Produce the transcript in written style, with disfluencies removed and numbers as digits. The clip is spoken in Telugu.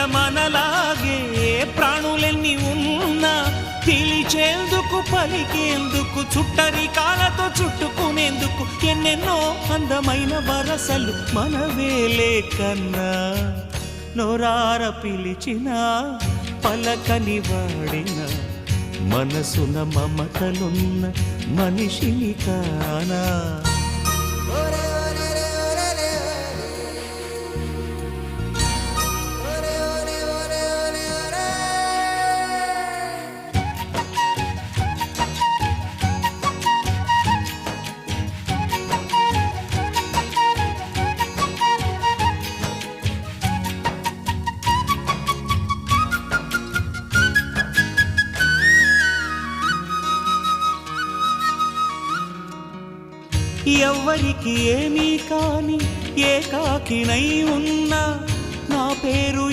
మనలాగే ప్రాణులెన్ని ఉన్నా పిలిచేందుకు పలికేందుకు చుట్టరికాలతో చుట్టుకునేందుకు ఎన్నెన్నో అందమైన వరసలు మనవేలే కన్నా నోరార పిలిచిన పలకని వాడిన మనసున మమతలున్న మనిషిని కానా ఎవ్వరికి ఏమీ కాని ఏకాకినై ఉన్నా నా పేరు